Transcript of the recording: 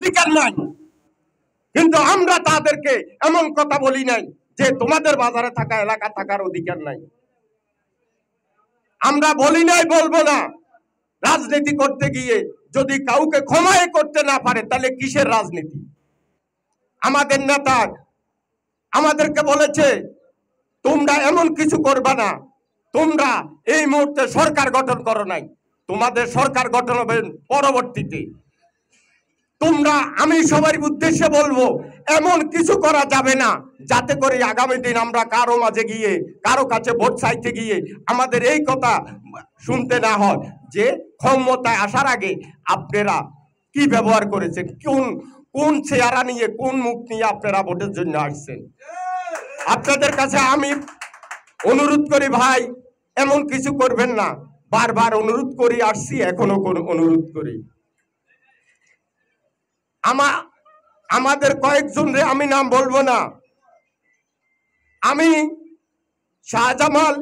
অধিকার নাই, কিন্তু আমরা তাদেরকে এমন কথা বলি নাই যে তোমাদের বাজারে থাকা এলাকা থাকার অধিকার নাই। আমরা বলি নাই, বলবো না। রাজনীতি করতে গিয়ে যদি কাউকে ক্ষমাই করতে না পারে তাহলে কিসের রাজনীতি? আমাদের নেতা আমাদেরকে বলেছে তোমরা এমন কিছু করবা না, তোমরা এই মুহূর্তে সরকার গঠন করো নাই, তোমাদের সরকার গঠন হবে পরবর্তীতে। তোমরা, আমি সবার উদ্দেশ্যে বলবো, এমন কিছু করা যাবে না যাতে করে আগামী দিন আমরা কারো মাঝে গিয়ে কারো কাছে ভোট চাইতে গিয়ে আমাদের এই কথা শুনতে না হয় যে ক্ষমতায় আসার আগে আপনারা কি ব্যবহার করেছেন, কোন কোন চেহারা নিয়ে, কোন মুখ নিয়ে আপনারা ভোটের জন্য আসছেন। আপনাদের কাছে আমি অনুরোধ করি ভাই, এমন কিছু করবেন না। বারবার অনুরোধ করি আসছি, এখনো অনুরোধ করি। আমাদের কয়েকজন রে আমি নাম বলবো না। আমি শাহজামাল